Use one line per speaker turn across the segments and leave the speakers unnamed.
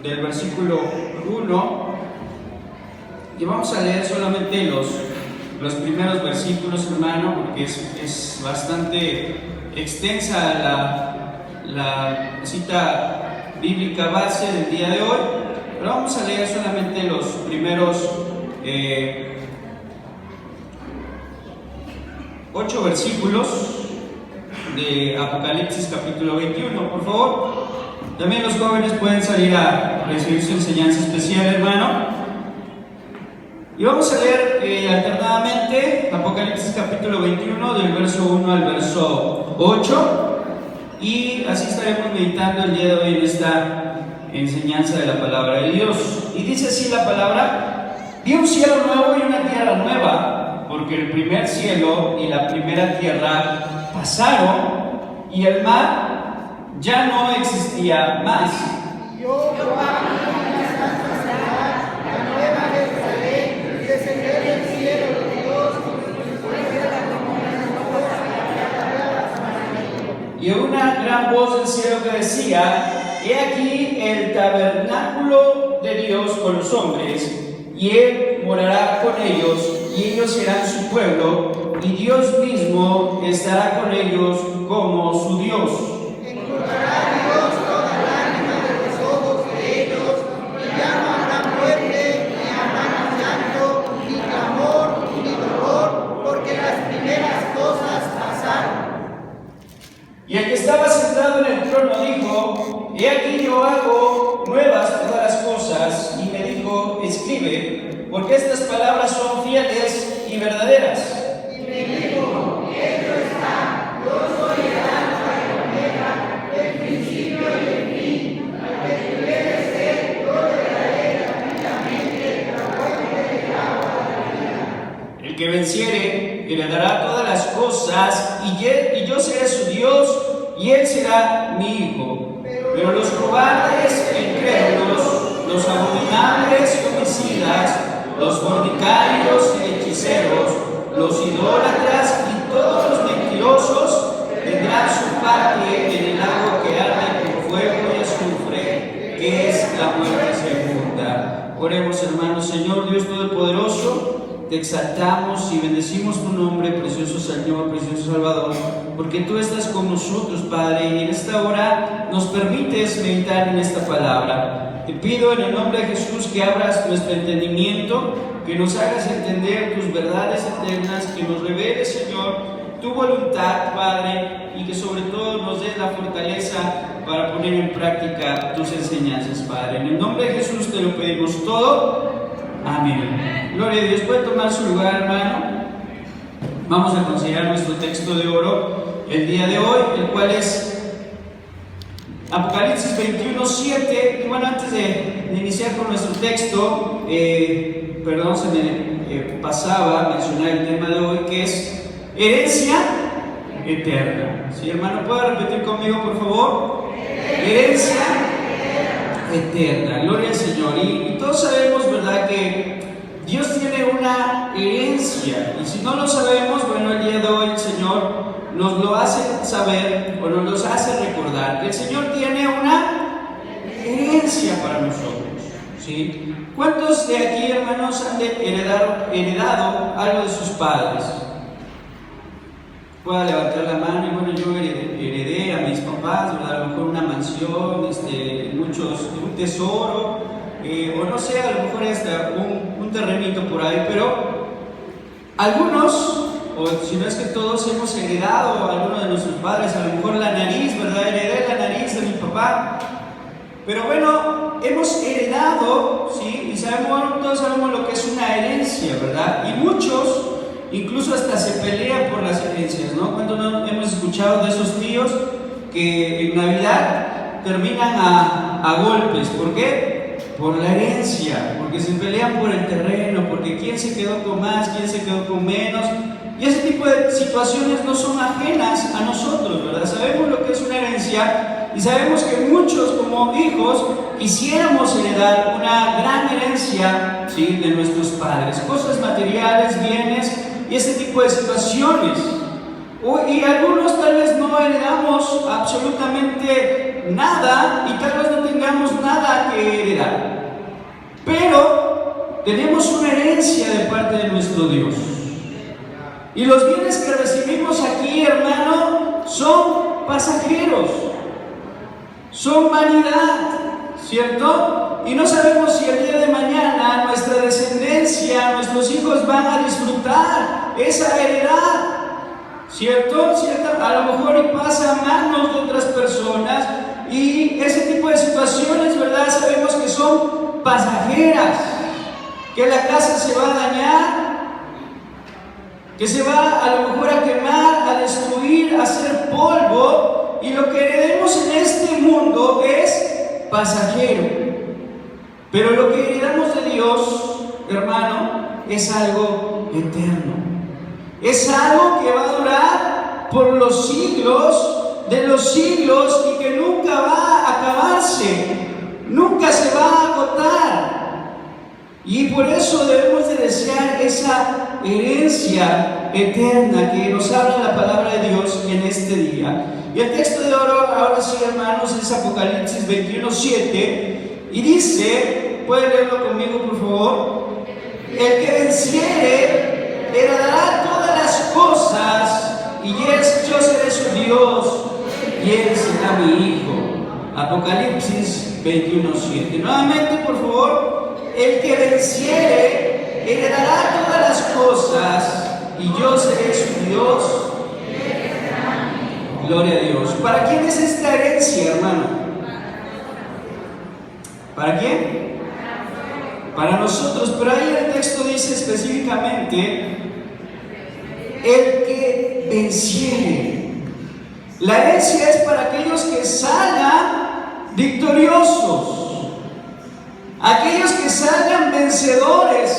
del versículo 1, y vamos a leer solamente los primeros versículos, hermano, porque es bastante extensa la cita bíblica base del día de hoy, pero vamos a leer solamente los primeros 8 versículos de Apocalipsis capítulo 21, por favor. También los jóvenes pueden salir a recibir su enseñanza especial, hermano. Y vamos a leer alternadamente Apocalipsis capítulo 21 del verso 1 al verso 8, y así estaremos meditando el día de hoy en esta enseñanza de la palabra de Dios. Y dice así la palabra: vi un cielo nuevo y una tierra nueva, porque el primer cielo y la primera tierra pasaron, y el mar ya no existía más. Y una gran voz del cielo que decía: he aquí el tabernáculo de Dios con los hombres, y Él morará con ellos, y ellos serán su pueblo, y Dios mismo estará con ellos como su Dios. Enjugará Dios toda lágrima de los ojos de ellos, y ya no habrá muerte, ni habrá llanto, ni clamor, ni dolor, porque las primeras cosas pasaron. Y el que estaba sentado en el trono dijo: he aquí yo hago nuevas todas las cosas, y me dijo: escribe, porque estas palabras son fieles y verdaderas. Y me dijo: hecho está, yo soy el alfa y la omega, el principio y el fin. Al que tuviere sed, yo le daré gratuitamente la fuente del agua de la vida. El que venciere heredará todas las cosas, y yo seré su Dios, y él será mi hijo. Pero los cobardes e incrédulos, los abominables y homicidas, los fornicarios y hechiceros, los idólatras y todos los mentirosos tendrán su parte en el lago que arde con fuego y azufre, que es la muerte segunda. Oremos, hermanos. Señor Dios Todopoderoso, te exaltamos y bendecimos tu nombre, precioso Señor, precioso Salvador, porque tú estás con nosotros, Padre, y en esta hora nos permites meditar en esta palabra. Te pido en el nombre de Jesús que abras nuestro entendimiento, que nos hagas entender tus verdades eternas, que nos reveles, Señor, tu voluntad, Padre, y que sobre todo nos des la fortaleza para poner en práctica tus enseñanzas, Padre. En el nombre de Jesús te lo pedimos todo. Amén. Gloria a Dios. Puede tomar su lugar, hermano. Vamos a considerar nuestro texto de oro el día de hoy, el cual es Apocalipsis 21:7. Y bueno, antes de iniciar con nuestro texto, perdón, se me pasaba a mencionar el tema de hoy, que es herencia eterna. ¿Sí, hermano? ¿Puede repetir conmigo, por favor? Herencia eterna. Gloria al Señor. Y todos sabemos, ¿verdad?, que Dios tiene una herencia, y si no lo sabemos, bueno, el día de hoy el Señor nos lo hace saber, o nos lo hace recordar, que el Señor tiene una herencia para nosotros, ¿sí? ¿Cuántos de aquí, hermanos, han heredado algo de sus padres? Pueda levantar la mano. Y bueno, yo heredé a mis papás, ¿verdad? A lo mejor una mansión, un tesoro, o no sé, a lo mejor hasta un terrenito por ahí, pero algunos, o si no es que todos, hemos heredado a alguno de nuestros padres. A lo mejor la nariz, ¿verdad? Heredé la nariz de mi papá. Pero bueno, hemos heredado, ¿sí? Y sabemos, todos sabemos lo que es una herencia, ¿verdad? Y muchos incluso hasta se pelean por las herencias, ¿no? ¿Cuánto no hemos escuchado de esos tíos que en Navidad terminan a golpes? ¿Por qué? Por la herencia, porque se pelean por el terreno, porque quién se quedó con más, quién se quedó con menos. Y ese tipo de situaciones no son ajenas a nosotros, ¿verdad? Sabemos lo que es una herencia, y sabemos que muchos como hijos quisiéramos heredar una gran herencia, ¿sí?, de nuestros padres, cosas materiales, bienes y ese tipo de situaciones. Y algunos tal vez no heredamos absolutamente nada, y tal vez no tengamos nada que tenemos una herencia de parte de nuestro Dios. Y los bienes que recibimos aquí, hermano, son pasajeros, son vanidad, ¿cierto? Y no sabemos si el día de mañana nuestra descendencia, nuestros hijos van a disfrutar esa heredad, ¿cierto? A lo mejor y pasa a manos de otras personas, y ese tipo de situaciones, ¿verdad? Sabemos que son pasajeras, que la casa se va a dañar, que se va a lo mejor a quemar, a destruir, a hacer polvo, y lo que heredemos en este mundo es pasajero. Pero lo que heredamos de Dios, hermano, es algo eterno. Es algo que va a durar por los siglos de los siglos y que nunca va a acabarse, nunca se va a agotar. Y por eso debemos de desear esa herencia eterna que nos habla la palabra de Dios en este día. Y el texto de ahora sí, hermanos, es Apocalipsis 21:7, y dice, ¿pueden leerlo conmigo, por favor? El que venciere heredará todas las cosas, y yo seré su Dios, y él será mi hijo. Apocalipsis 21:7. Nuevamente, por favor. El que venciere heredará todas las cosas, y yo seré su Dios. Gloria a Dios. ¿Para quién es esta herencia, hermano? ¿Para quién? Para nosotros. Pero ahí el texto dice específicamente: el que venciere. La herencia es para aquellos que salgan victoriosos. Aquellos que salgan vencedores.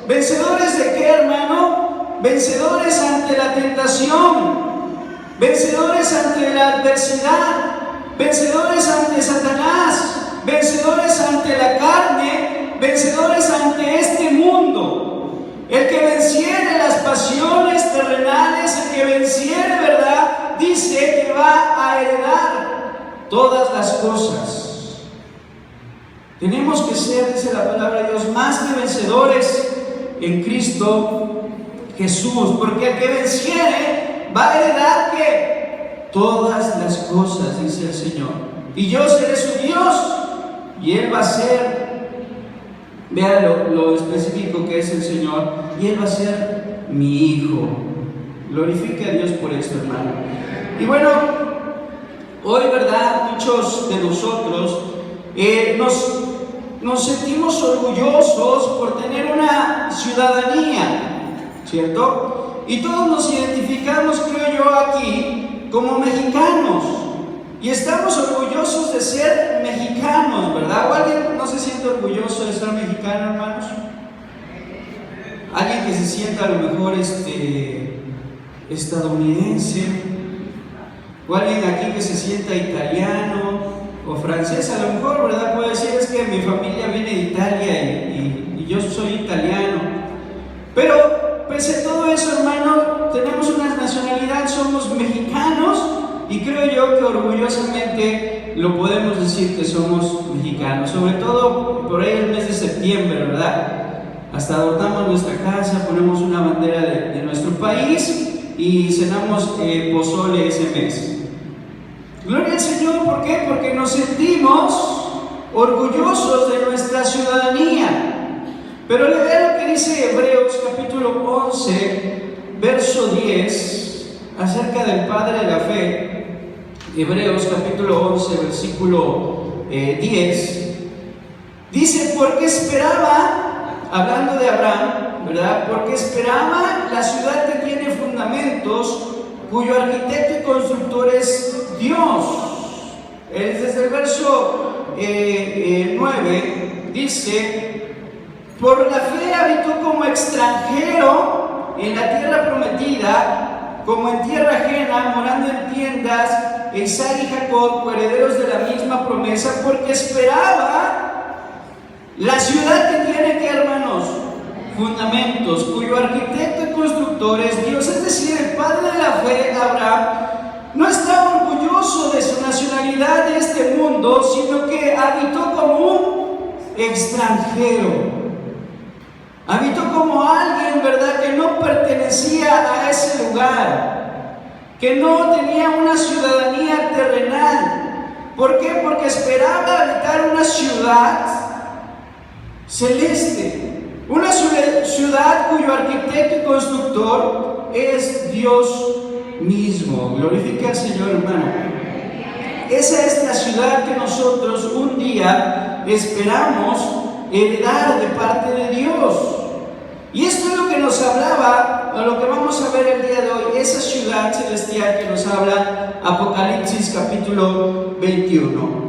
¿Vencedores de qué, hermano? Vencedores ante la tentación, vencedores ante la adversidad, vencedores ante Satanás, vencedores ante la carne, vencedores ante este mundo. El que venciere las pasiones terrenales, el que venciere, ¿verdad?, dice que va a heredar todas las cosas. Tenemos que ser, dice la palabra de Dios, más que vencedores en Cristo Jesús, porque el que venciere va a heredar ¿qué? Todas las cosas, dice el Señor. Y yo seré su Dios, y Él va a ser, vean lo específico que es el Señor, y Él va a ser mi hijo. Glorifique a Dios por esto, hermano. Y bueno, hoy, ¿verdad?, muchos de nosotros nos sentimos orgullosos por tener una ciudadanía, ¿cierto? Y todos nos identificamos, creo yo, aquí como mexicanos, y estamos orgullosos de ser mexicanos, ¿verdad? ¿O alguien no se siente orgulloso de ser mexicano, hermanos? Alguien que se sienta a lo mejor estadounidense, o alguien aquí que se sienta italiano o francés, a lo mejor, ¿verdad? Puede decir, es que mi familia viene de Italia y yo soy italiano. Pero pese a todo eso, hermano, tenemos una nacionalidad, somos mexicanos, y creo yo que orgullosamente lo podemos decir que somos mexicanos, sobre todo por ahí el mes de septiembre, ¿verdad? Hasta adornamos nuestra casa, ponemos una bandera de nuestro país y cenamos pozole ese mes. Gloria al Señor, ¿por qué? Porque nos sentimos orgullosos de nuestra ciudadanía. Pero le veo lo que dice Hebreos capítulo 11, verso 10, acerca del Padre de la fe. Hebreos capítulo 11, versículo 10, dice, porque esperaba, hablando de Abraham, ¿verdad? Porque esperaba la ciudad que tiene fundamentos, cuyo arquitecto y constructor es Dios. Desde el verso 9 dice, por la fe habitó como extranjero en la tierra prometida, como en tierra ajena, morando en tiendas, Isaac y Jacob, herederos de la misma promesa, porque esperaba la ciudad que tiene, ¿qué, hermanos? Fundamentos, cuyo arquitecto y constructor es Dios. Es decir, el padre de la fe, Abraham, no está orgulloso de su nacionalidad de este mundo, sino que habitó como un extranjero. Habitó como alguien, ¿verdad?, que no pertenecía a ese lugar, que no tenía una ciudadanía terrenal. ¿Por qué? Porque esperaba habitar una ciudad celeste, una ciudad cuyo arquitecto y constructor es Dios mismo. Glorifica al Señor, hermano. Esa es la ciudad que nosotros un día esperamos heredar de parte de Dios. Y esto es lo que nos hablaba, o lo que vamos a ver el día de hoy, esa ciudad celestial que nos habla Apocalipsis capítulo 21.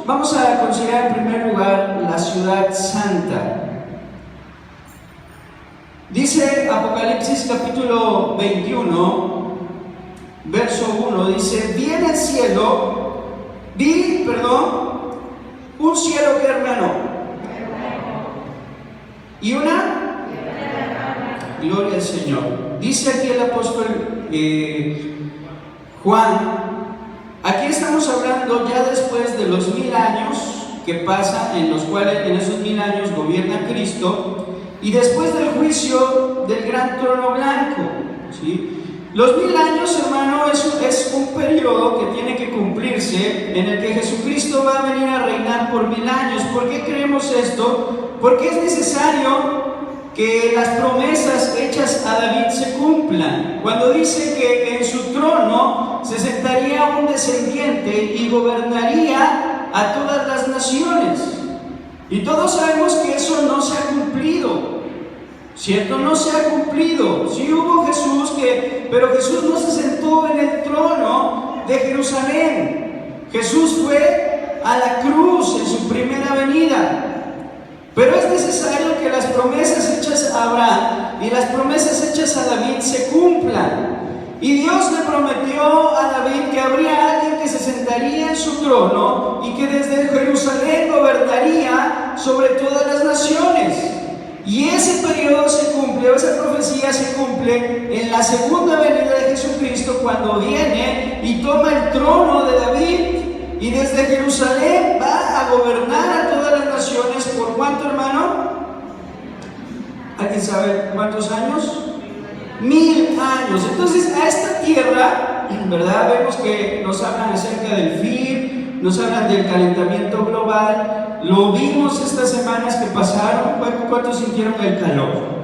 Vamos a considerar en primer lugar la ciudad santa. Dice Apocalipsis capítulo 21, verso 1, dice: vi en el cielo, un cielo que, hermano, y una gloria al Señor. Dice aquí el apóstol Juan, aquí estamos hablando ya después de los 1000 años que pasan, en los cuales en esos 1000 años gobierna Cristo, y después del juicio del gran trono blanco, ¿sí? Los 1000 años, hermano, es un periodo que tiene que cumplirse, en el que Jesucristo va a venir a reinar por 1000 años. ¿Por qué creemos esto? Porque es necesario que las promesas hechas a David se cumplan. Cuando dice que en su trono se sentaría un descendiente y gobernaría a todas las naciones. Y todos sabemos que eso no se ha cumplido, ¿cierto? No se ha cumplido. Sí hubo Jesús, pero Jesús no se sentó en el trono de Jerusalén. Jesús fue a la cruz en su primera venida. Pero es necesario que las promesas hechas a Abraham y las promesas hechas a David se cumplan. Y Dios le prometió a David que habría alguien que se sentaría en su trono y que desde Jerusalén gobernaría sobre todas las naciones. Y ese periodo se cumple, o esa profecía se cumple en la segunda venida de Jesucristo, cuando viene y toma el trono de David y desde Jerusalén va a gobernar a todas las naciones. ¿Por cuánto, hermano? ¿Alguien sabe cuántos años? 1000 años. Entonces, a esta tierra, ¿verdad?, vemos que nos hablan acerca del fin, nos hablan del calentamiento global. Lo vimos estas semanas que pasaron. ¿Cuántos sintieron el calor?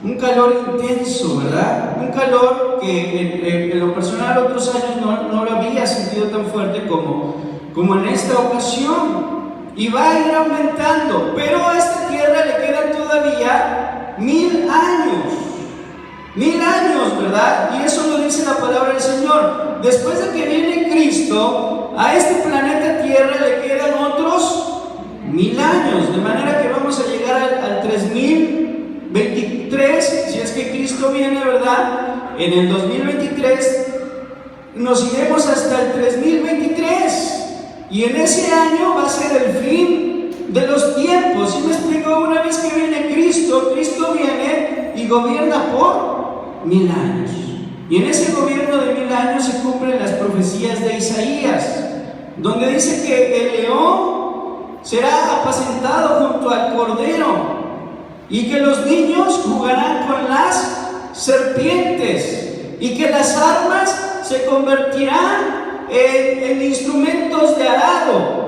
Un calor intenso, ¿verdad? Un calor que en lo personal otros años no lo había sentido tan fuerte como en esta ocasión. Y va a ir aumentando, pero a esta tierra le quedan todavía 1000 años. 1000 años, ¿verdad? Y eso lo dice la palabra del Señor. Después de que viene Cristo, a este planeta Tierra le quedan otros 1000 años, de manera que vamos a llegar al 3023, si es que Cristo viene, ¿verdad? En el 2023 nos iremos hasta el 3023, y en ese año va a ser el fin de los tiempos. ¿Sí me explico? Una vez que viene Cristo viene y gobierna por 1000 años, y en ese gobierno de 1000 años se cumplen las profecías de Isaías, donde dice que el león será apacentado junto al cordero y que los niños jugarán con las serpientes y que las armas se convertirán en instrumentos de arado.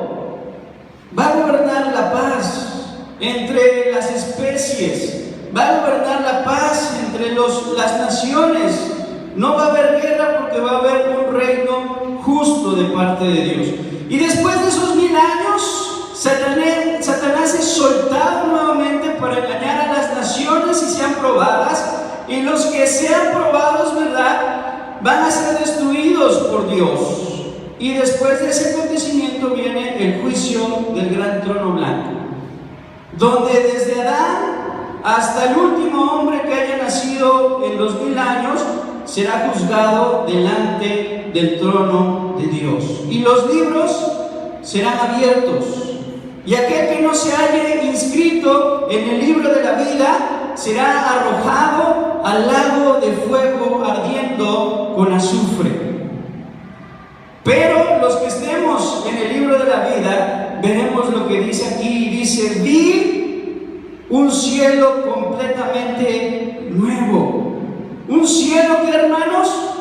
Va a gobernar la paz entre las especies, va a gobernar la paz entre las naciones. No va a haber guerra, porque va a haber un reino justo de parte de Dios. Y después de esos 1000 años, Satanás es soltado nuevamente para engañar a las naciones y sean probadas, y los que sean probados, ¿verdad?, van a ser destruidos por Dios. Y después de ese acontecimiento viene el juicio del gran trono blanco, donde desde Adán hasta el último hombre que haya nacido en los 1000 años será juzgado delante del trono de Dios, y los libros serán abiertos, y aquel que no se halle inscrito en el libro de la vida será arrojado al lago de fuego ardiendo con azufre. Pero los que estemos en el libro de la vida veremos Vemos lo que dice aquí, dice: vi un cielo completamente nuevo. ¿Un cielo qué, hermanos?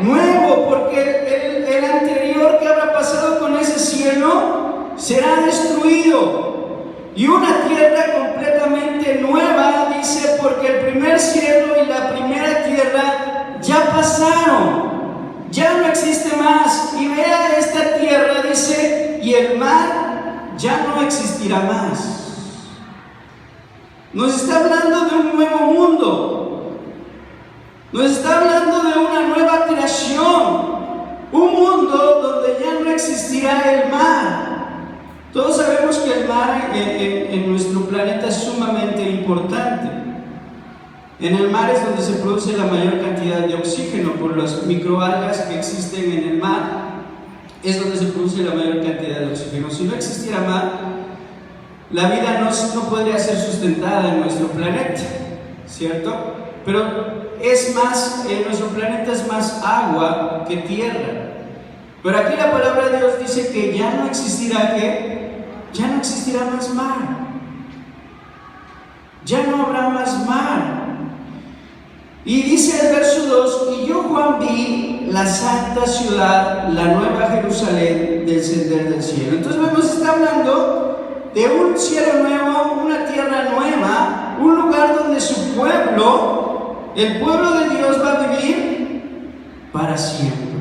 Nuevo, porque el anterior que habrá pasado con ese cielo será destruido. Y una tierra completamente nueva, dice, porque el primer cielo y la primera tierra ya pasaron, ya no existe más. Y vea esta tierra, dice, y el mar ya no existirá más. Nos está hablando de un nuevo mundo, nos está hablando de una nueva creación, un mundo donde ya no existirá el mar. Todos sabemos que el mar en nuestro planeta es sumamente importante. En el mar es donde se produce la mayor cantidad de oxígeno por las microalgas que existen en el mar. Es donde se produce la mayor cantidad de oxígeno. Si no existiera mar, la vida no podría ser sustentada en nuestro planeta, ¿cierto? Pero nuestro planeta es más agua que tierra. Pero aquí la palabra de Dios dice que ya no existirá ya no existirá más mar. Ya no habrá más mar. Y dice el verso 2: y yo, Juan, vi la santa ciudad, la nueva Jerusalén, descender del cielo. Entonces vemos, está hablando de un cielo nuevo, una tierra nueva, un lugar donde su pueblo, el pueblo de Dios, va a vivir para siempre.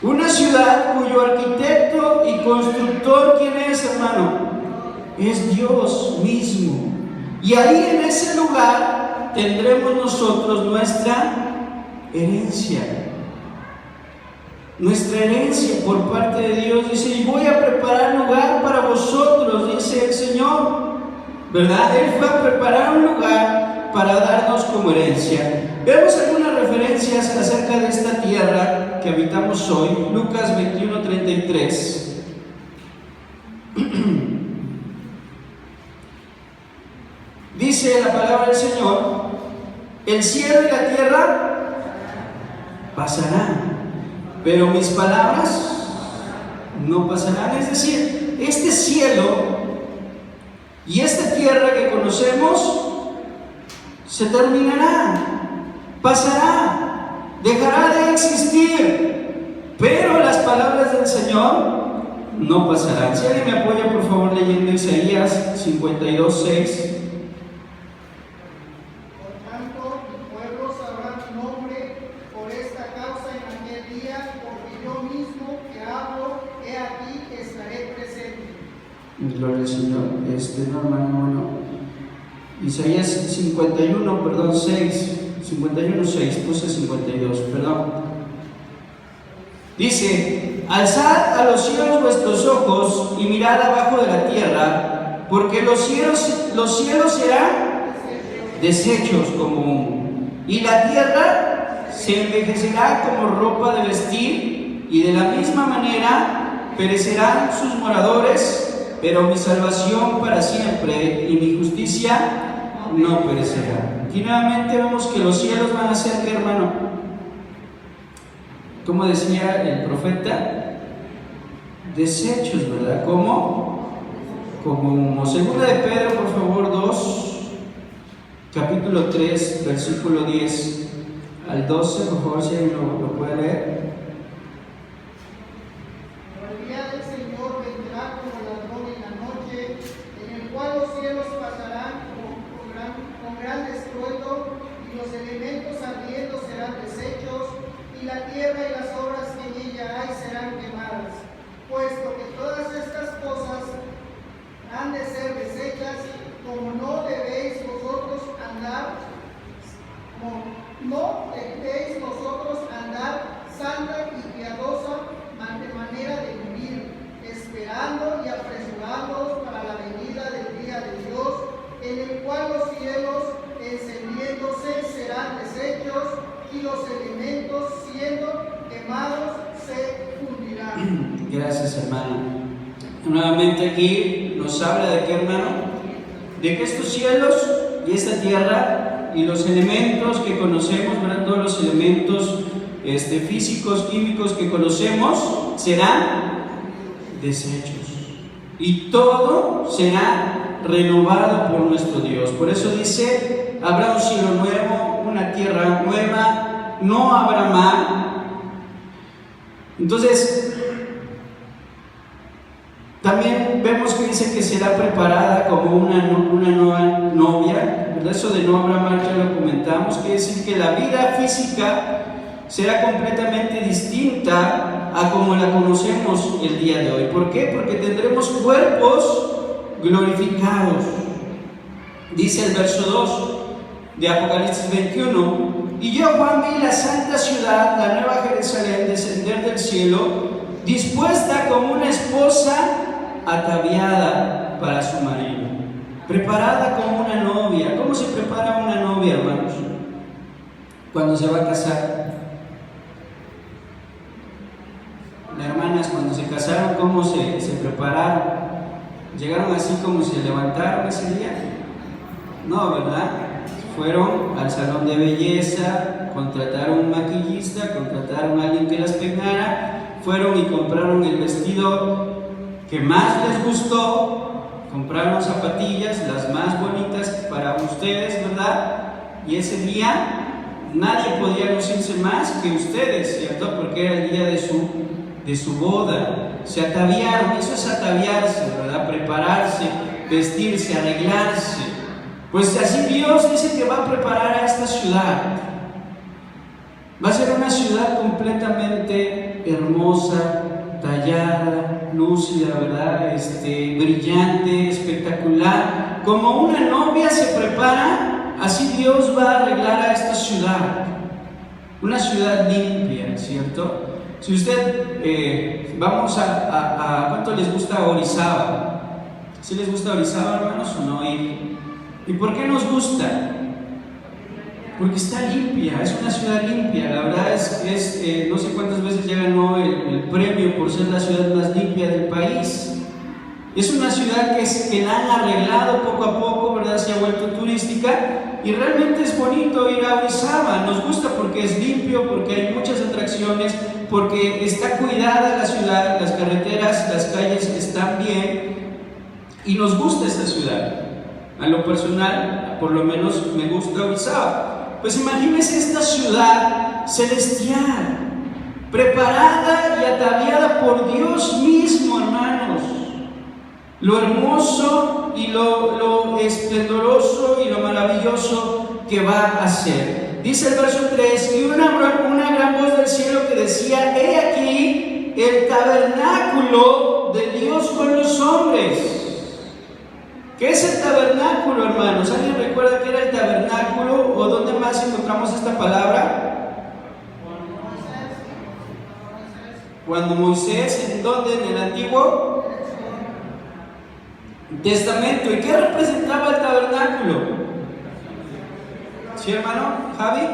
Una ciudad cuyo arquitecto y constructor, ¿quién es, hermano? Es Dios mismo. Y ahí, en ese lugar, tendremos nosotros nuestra herencia. Nuestra herencia por parte de Dios. Dice: y voy a preparar lugar para vosotros, dice el Señor, ¿verdad? Él fue a preparar un lugar para darnos como herencia. Veamos algunas referencias acerca de esta tierra que habitamos hoy. Lucas 21:33. Dice la palabra del Señor: el cielo y la tierra pasarán, pero mis palabras no pasarán. Es decir, este cielo y esta tierra que conocemos se terminará, pasará, dejará de existir, pero las palabras del Señor no pasarán. Si alguien me apoya, por favor, leyendo Isaías 52:6. Gloria al Señor. No, hermano, bueno. Isaías 51:6, puse 52, perdón. Dice: alzad a los cielos vuestros ojos y mirad abajo de la tierra, porque los cielos serán deshechos como humo, y la tierra se envejecerá como ropa de vestir, y de la misma manera perecerán sus moradores, pero mi salvación para siempre y mi justicia no perecerá. Aquí nuevamente vemos que los cielos van a ser, ¿qué, hermano? Como decía el profeta, deshechos, ¿verdad? ¿Cómo? Como humo. Segunda de Pedro, por favor, 2, capítulo 3, versículo 10 al 12, por favor, si alguien lo puede leer.
La tierra y las obras que en ella hay serán quemadas, puesto que todas estas cosas han de ser deshechas, como no debéis vosotros andar santa y piadosa manera de vivir, esperando y apresurándoos para la venida del día de Dios, en el cual los cielos encendiéndose serán deshechos, y los elementos siendo quemados se fundirán.
Gracias, hermano. Nuevamente aquí nos habla de qué, hermano, de que estos cielos y esta tierra y los elementos que conocemos, ¿verdad? Todos los elementos físicos, químicos que conocemos serán desechos. y todo será renovado por nuestro Dios. Por eso dice, habrá un cielo nuevo, una tierra nueva, no habrá mal. Entonces, también vemos que dice que será preparada como una nueva novia, ¿verdad? Eso de no habrá mal ya lo comentamos, quiere decir que la vida física será completamente distinta a como la conocemos el día de hoy. ¿Por qué? Porque tendremos cuerpos glorificados. Dice el verso 2 de Apocalipsis 21, y yo, Juan, vi la santa ciudad, la nueva Jerusalén, descender del cielo, dispuesta como una esposa ataviada para su marido, preparada como una novia. ¿Cómo se prepara una novia, hermanos? Cuando se va a casar. Hermanas, cuando se casaron, ¿cómo se prepararon? ¿Llegaron así como se levantaron ese día? No, ¿verdad? Fueron al salón de belleza, contrataron un maquillista, contrataron a alguien que las peinara, fueron y compraron el vestido que más les gustó, compraron zapatillas, las más bonitas para ustedes, ¿verdad? Y ese día nadie podía lucirse más que ustedes, ¿cierto? Porque era el día de su boda. Se ataviaron, eso es ataviarse, ¿verdad? Prepararse, vestirse, arreglarse. Pues así Dios dice que va a preparar a esta ciudad. Va a ser una ciudad completamente hermosa, tallada, lúcida, ¿verdad? Brillante, espectacular. Como una novia se prepara, así Dios va a arreglar a esta ciudad. Una ciudad limpia, ¿cierto? Si usted, vamos a ¿cuánto les gusta Orizaba? ¿Sí les gusta Orizaba, hermanos, o no? ¿Y por qué nos gusta? Porque está limpia, es una ciudad limpia. La verdad es no sé cuántas veces ya ganó el premio por ser la ciudad más limpia del país. Es una ciudad que la han arreglado poco a poco, ¿verdad? Se ha vuelto turística y realmente es bonito ir a Orizaba. Nos gusta porque es limpio, porque hay muchas atracciones, porque está cuidada la ciudad, las carreteras, las calles están bien y nos gusta esta ciudad. A lo personal, por lo menos me gusta Orizaba. Pues imagínense esta ciudad celestial, preparada y ataviada por Dios mismo, hermanos. Lo hermoso y lo esplendoroso y lo maravilloso que va a ser. Dice el verso 3, y una gran voz del cielo que decía, he aquí el tabernáculo de Dios con los hombres. ¿Qué es el tabernáculo, hermanos? ¿Alguien recuerda qué era el tabernáculo o dónde más encontramos esta palabra? Cuando Moisés, ¿en dónde? En el Antiguo Testamento. ¿Y qué representaba el tabernáculo? ¿Sí, hermano? ¿Javi?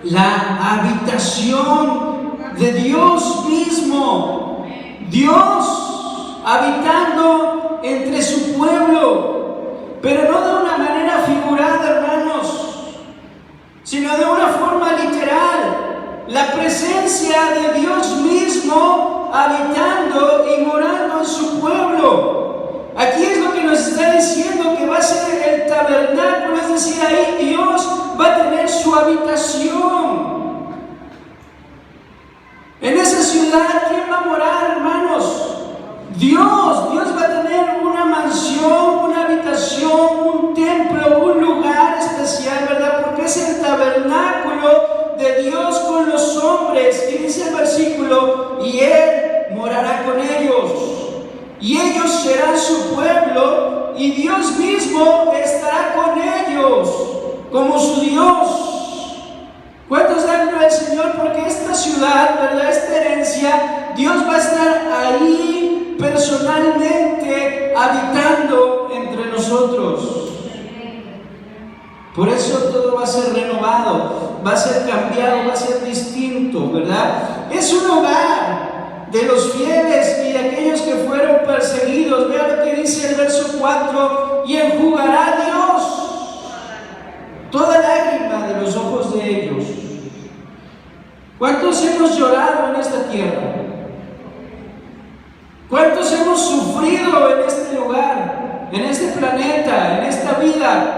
La habitación de Dios mismo. Dios habitando entre su pueblo, pero no de una manera figurada, hermanos, sino de una forma literal. La presencia de Dios mismo habitando y morando en su pueblo. Aquí es lo que nos está diciendo que va a ser el tabernáculo, es decir, ahí Dios va a tener su habitación. En esa ciudad, ¿quién va a morar, hermanos? Dios va a tener una mansión, una habitación, un templo, un lugar especial, ¿verdad? Porque es el tabernáculo de Dios con los hombres. Y dice el versículo, y Él morará con ellos, y ellos serán su pueblo, y Dios mismo estará con ellos como su Dios. ¿Cuántos dan gloria al Señor? Porque esta ciudad, ¿verdad? Esta herencia, Dios va a estar ahí personalmente habitando entre nosotros. Por eso todo va a ser renovado, va a ser cambiado, va a ser distinto, ¿verdad? Es un hogar de los fieles y de aquellos que fueron perseguidos. Vea lo que dice el verso 4, y enjugará Dios toda lágrima de los ojos de ellos. ¿Cuántos hemos llorado en esta tierra? ¿Cuántos hemos sufrido planeta, en esta vida.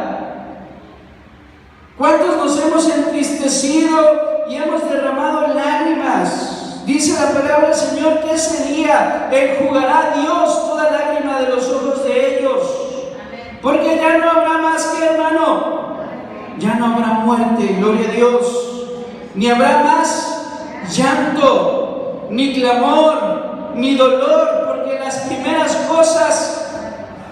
¿Cuántos nos hemos entristecido y hemos derramado lágrimas? Dice la palabra del Señor que ese día enjugará Dios toda lágrima de los ojos de ellos. Porque ya no habrá más que, hermano, ya no habrá muerte, gloria a Dios. Ni habrá más llanto, ni clamor, ni dolor, porque las primeras cosas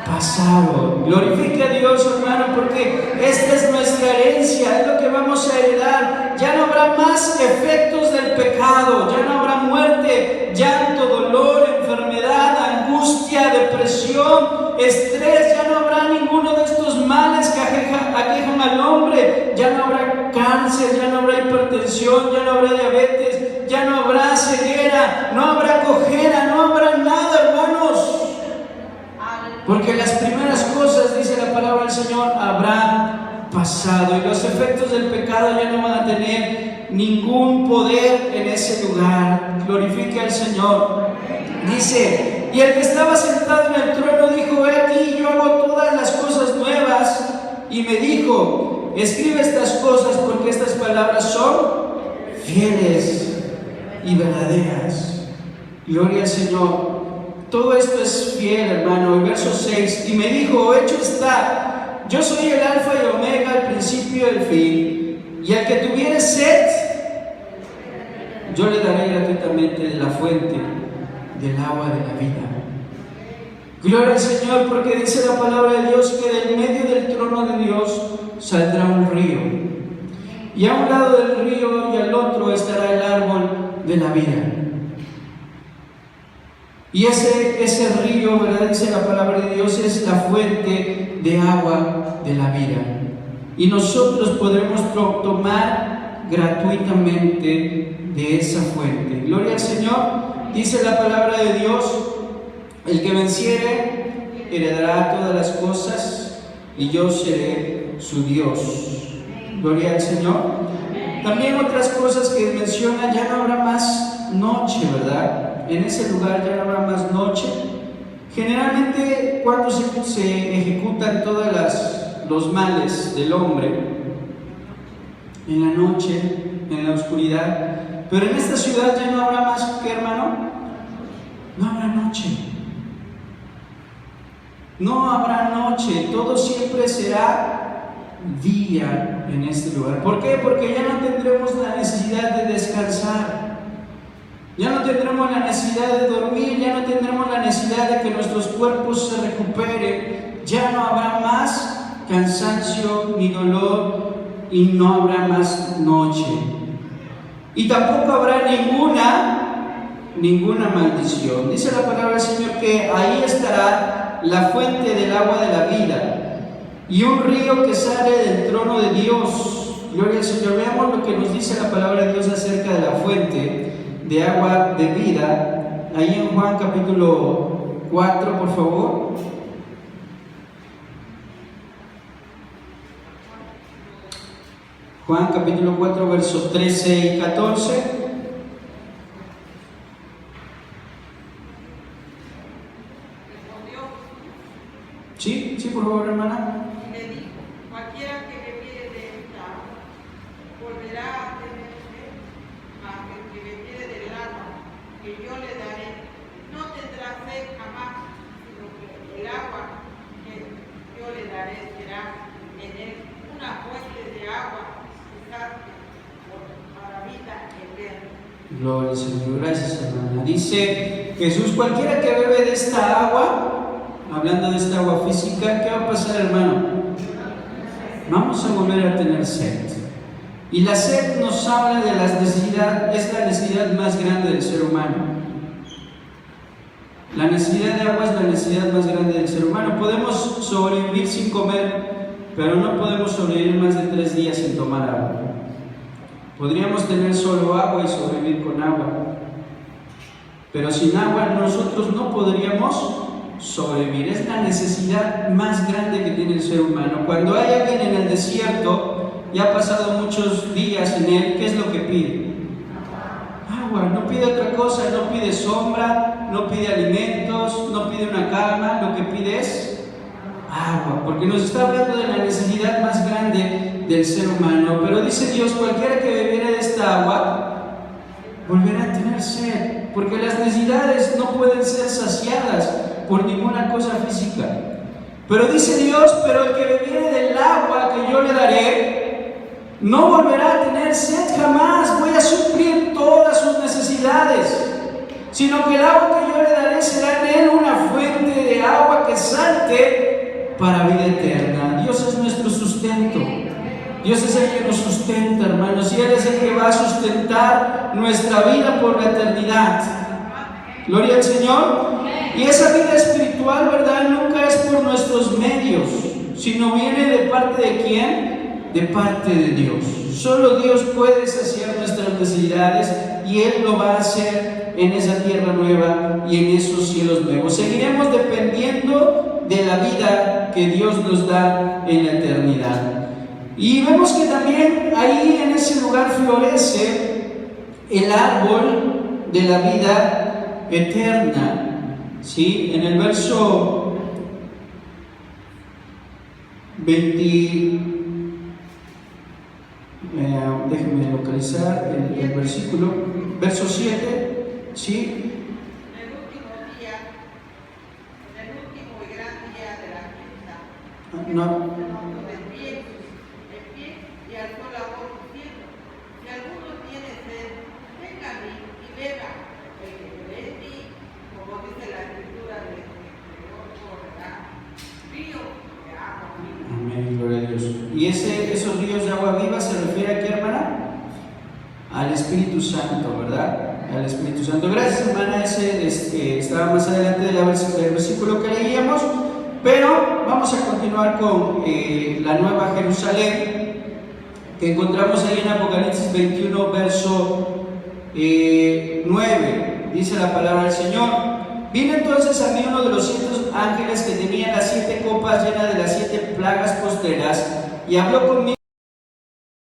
pasaron. Glorifique a Dios, hermano, porque esta es nuestra herencia, es lo que vamos a heredar. Ya no habrá más efectos del pecado, ya no habrá muerte, llanto, dolor, enfermedad, angustia, depresión, estrés. Ya no habrá ninguno de estos males que aquejan al hombre. Ya no habrá cáncer, ya no habrá hipertensión, ya no habrá diabetes, ya no habrá ceguera, no habrá cojera, no habrá nada, hermanos. Porque las primeras cosas, dice la palabra del Señor, habrán pasado, y los efectos del pecado ya no van a tener ningún poder en ese lugar. Glorifique al Señor. Dice, y el que estaba sentado en el trono dijo: he aquí, yo hago todas las cosas nuevas. Y me dijo: escribe estas cosas, porque estas palabras son fieles y verdaderas. Gloria al Señor. Todo esto es fiel, hermano. El verso 6, y me dijo: hecho está, yo soy el alfa y omega, el principio y el fin, y al que tuviere sed, yo le daré gratuitamente de la fuente del agua de la vida. Gloria al Señor, porque dice la palabra de Dios que del medio del trono de Dios saldrá un río, y a un lado del río y al otro estará el árbol de la vida. Y ese río, ¿verdad? Dice la palabra de Dios, es la fuente de agua de la vida. Y nosotros podremos tomar gratuitamente de esa fuente. Gloria al Señor. Dice la palabra de Dios: el que venciere heredará todas las cosas, y yo seré su Dios. Gloria al Señor. También otras cosas que menciona: ya no habrá más noche, ¿verdad? En ese lugar ya no habrá más noche. Generalmente, cuando se ejecutan todos los males del hombre, en la noche, en la oscuridad. Pero en esta ciudad ya no habrá más que, hermano, no habrá noche. No habrá noche, todo siempre será día en este lugar. ¿Por qué? Porque ya no tendremos la necesidad de descansar. Ya no tendremos la necesidad de dormir, ya no tendremos la necesidad de que nuestros cuerpos se recuperen. Ya no habrá más cansancio ni dolor, y no habrá más noche. Y tampoco habrá ninguna maldición. Dice la palabra del Señor que ahí estará la fuente del agua de la vida y un río que sale del trono de Dios. Gloria al Señor. Veamos lo que nos dice la palabra de Dios acerca de la fuente de agua de vida, ahí en Juan capítulo 4, por favor. Juan capítulo 4, versos 13 y 14. Sí, por favor, hermana.
Y le dijo: cualquiera que bebiere de esta agua volverá a tener sed, mas el que bebiere del agua que yo le daré no tendrá sed jamás, sino que el agua que yo le daré será en él una fuente de agua que salte para vida eterna.
Gloria al Señor. Gracias, hermana. Dice Jesús: cualquiera que bebe de esta agua, hablando de esta agua física, ¿qué va a pasar, hermano? Vamos a volver a tener sed. Y la sed nos habla de la necesidad, es la necesidad más grande del ser humano. La necesidad de agua es la necesidad más grande del ser humano. Podemos sobrevivir sin comer, pero no podemos sobrevivir más de 3 días sin tomar agua. Podríamos tener solo agua y sobrevivir con agua, pero sin agua nosotros no podríamos sobrevivir. Es la necesidad más grande que tiene el ser humano. Cuando hay alguien en el desierto y ha pasado muchos días en él, ¿qué es lo que pide? Agua. No pide otra cosa, no pide sombra, no pide alimentos, no pide una cama, lo que pide es agua, porque nos está hablando de la necesidad más grande del ser humano. Pero dice Dios, cualquiera que bebiera de esta agua volverá a tener sed, porque las necesidades no pueden ser saciadas por ninguna cosa física. Pero dice Dios, pero el que bebiere del agua que yo le daré no volverá a tener sed jamás. Voy a suplir todas sus necesidades, sino que el agua que yo le daré será en él una fuente de agua que salte para vida eterna. Dios es nuestro sustento. Dios es el que nos sustenta, hermanos, y Él es el que va a sustentar nuestra vida por la eternidad. Gloria al Señor. Y esa vida espiritual, ¿verdad?, nunca es por nuestros medios, sino viene de parte de ¿quién? De parte de Dios. Solo Dios puede saciar nuestras necesidades, y Él lo va a hacer en esa tierra nueva y en esos cielos nuevos. Seguiremos dependiendo de la vida que Dios nos da en la eternidad. Y vemos que también ahí en ese lugar florece el árbol de la vida eterna. ¿Sí? En el verso 20, déjenme localizar el versículo, verso 7, ¿sí?
En el último y gran día de la fiesta,
No.
de pie y alzó la voz diciendo: si alguno tiene sed, venga a mí y beba. El que cree en mí, como dice la escritura, de interior correrá ríos de agua viva.
Amén, gloria a Dios. ¿Y esos ríos de agua viva se refiere a qué, hermana? Al Espíritu Santo, ¿verdad? Al Espíritu Santo. Gracias, hermana. Ese estaba más adelante del versículo que leíamos. Pero vamos a continuar con la Nueva Jerusalén, que encontramos ahí en Apocalipsis 21, verso 9. Dice la palabra del Señor: vino entonces a mí uno de los 7 ángeles que tenía las 7 copas llenas de las 7 plagas postreras, y habló conmigo